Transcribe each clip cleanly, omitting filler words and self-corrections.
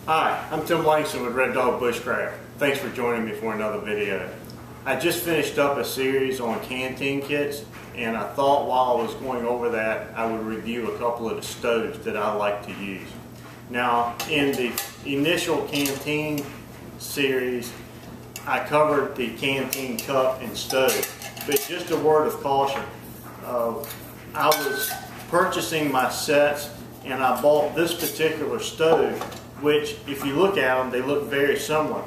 Hi, I'm Tim Langston with Red Dog Bushcraft. Thanks for joining me for another video. I just finished up a series on canteen kits, and I thought while I was going over that I would review a couple of the stoves that I like to use. Now, in the initial canteen series I covered the canteen cup and stove, but just a word of caution. I was purchasing my sets and I bought this particular stove, which if you look at them they look very similar,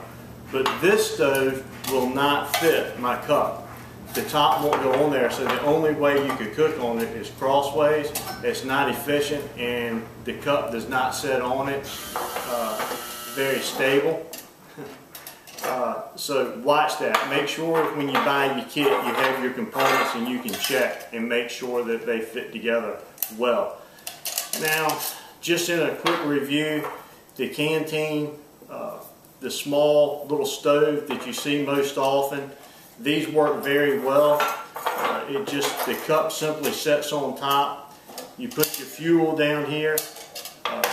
but this stove will not fit my cup. The top won't go on there, so the only way you could cook on it is crossways. It's not efficient and the cup does not sit on it very stable. So watch that. Make sure when you buy your kit you have your components and you can check and make sure that they fit together well. Now, just in a quick review, the canteen, the small little stove that you see most often, these work very well. The cup simply sits on top. You put your fuel down here,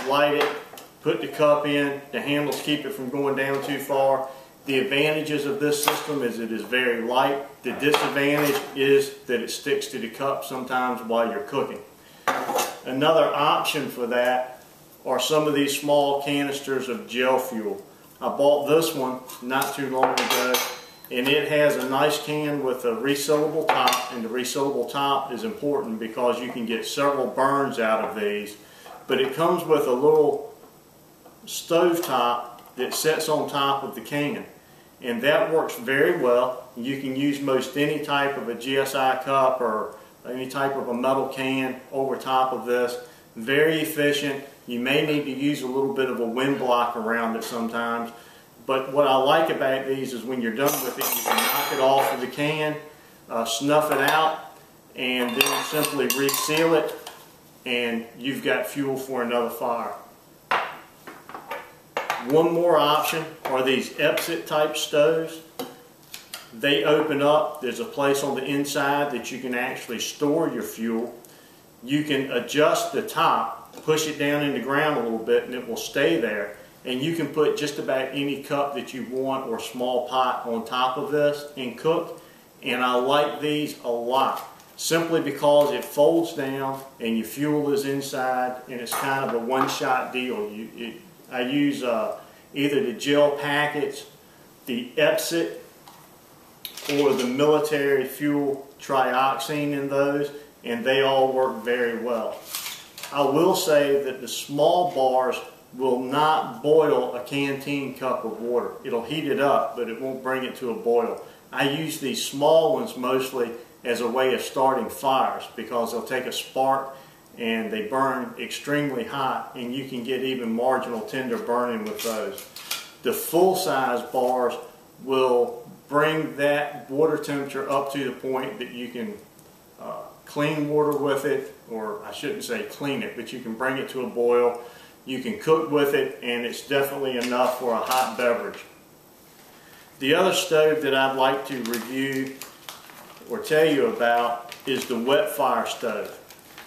light it, put the cup in. The handles keep it from going down too far. The advantages of this system is it is very light. The disadvantage is that it sticks to the cup sometimes while you're cooking. Another option for that are some of these small canisters of gel fuel. I bought this one not too long ago, and it has a nice can with a resealable top, and the resealable top is important because you can get several burns out of these. But it comes with a little stove top that sits on top of the can, and that works very well. You can use most any type of a GSI cup or any type of a metal can over top of this. Very efficient. You may need to use a little bit of a wind block around it sometimes, but what I like about these is when you're done with it, you can knock it off of the can, snuff it out, and then simply reseal it, and you've got fuel for another fire. One more option are these Epsit type stoves. They open up. There's a place on the inside that you can actually store your fuel. You can adjust the top, push it down in the ground a little bit, and it will stay there. And you can put just about any cup that you want or small pot on top of this and cook. And I like these a lot, simply because it folds down and your fuel is inside, and it's kind of a one-shot deal. I use either the gel packets, the Epsit, or the military fuel trioxane in those, and they all work very well. I will say that the small bars will not boil a canteen cup of water. It'll heat it up, but it won't bring it to a boil. I use these small ones mostly as a way of starting fires because they'll take a spark and they burn extremely hot, and you can get even marginal tender burning with those. The full-size bars will bring that water temperature up to the point that you can clean water with it, or I shouldn't say clean it, but you can bring it to a boil. You can cook with it, and it's definitely enough for a hot beverage. The other stove that I'd like to review or tell you about is the Wetfire stove.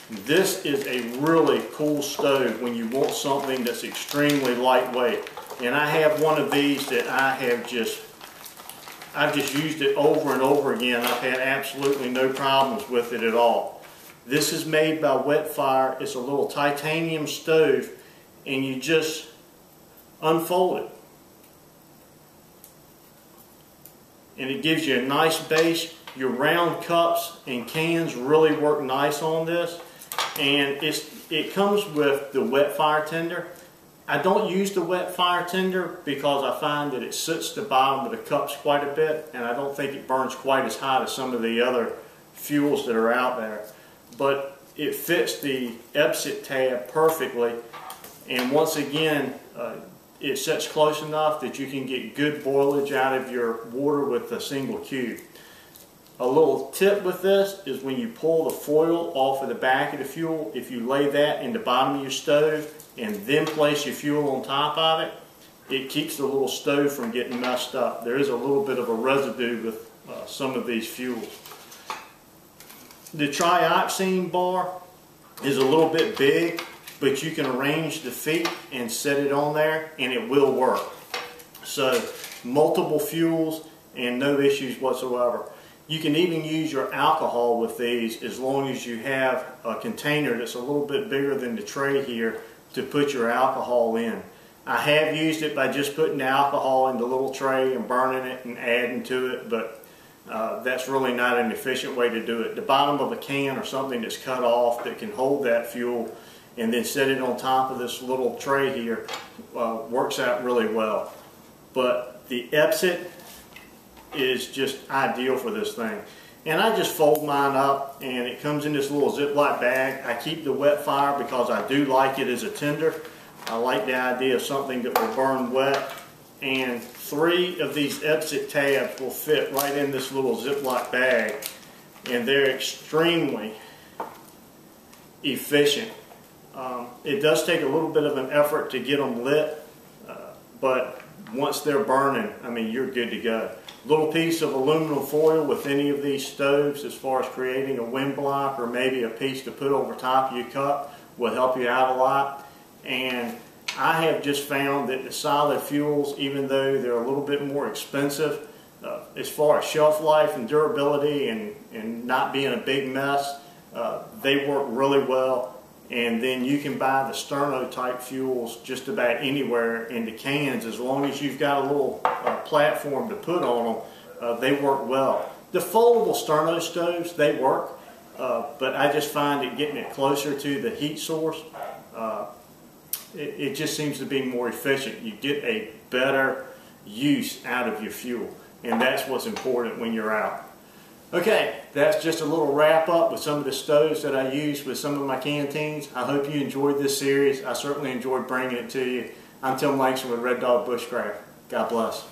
This is a really cool stove when you want something that's extremely lightweight. And I have one of these that I've just used it over and over again. I've had absolutely no problems with it at all. This is made by Wetfire. It's a little titanium stove, and you just unfold it. And it gives you a nice base. Your round cups and cans really work nice on this. And it comes with the Wetfire tender. I don't use the Wetfire tender because I find that it sits the bottom of the cups quite a bit, and I don't think it burns quite as hot as some of the other fuels that are out there. But it fits the Epsit tab perfectly, and once again it sits close enough that you can get good boilage out of your water with a single cube. A little tip with this is when you pull the foil off of the back of the fuel, if you lay that in the bottom of your stove and then place your fuel on top of it, it keeps the little stove from getting messed up. There is a little bit of a residue with some of these fuels. The trioxane bar is a little bit big, but you can arrange the feet and set it on there and it will work. So multiple fuels and no issues whatsoever. You can even use your alcohol with these as long as you have a container that's a little bit bigger than the tray here to put your alcohol in. I have used it by just putting the alcohol in the little tray and burning it and adding to it, but that's really not an efficient way to do it. The bottom of a can or something that's cut off that can hold that fuel and then set it on top of this little tray here works out really well. But the Epsit is just ideal for this thing. And I just fold mine up and it comes in this little Ziploc bag. I keep the Wetfire because I do like it as a tinder. I like the idea of something that will burn wet. And 3 of these Epsit tabs will fit right in this little Ziploc bag. And they're extremely efficient. It does take a little bit of an effort to get them lit, but once they're burning, I mean, you're good to go. Little piece of aluminum foil with any of these stoves as far as creating a wind block or maybe a piece to put over top of your cup will help you out a lot. And I have just found that the solid fuels, even though they're a little bit more expensive, as far as shelf life and durability and not being a big mess, they work really well. And then you can buy the sterno type fuels just about anywhere in the cans as long as you've got a little platform to put on them. They work well. The foldable sterno stoves, they work, but I just find it getting it closer to the heat source, it just seems to be more efficient. You get a better use out of your fuel, and that's what's important when you're out. Okay, that's just a little wrap up with some of the stoves that I use with some of my canteens. I hope you enjoyed this series. I certainly enjoyed bringing it to you. I'm Tim Langston with Red Dog Bushcraft. God bless.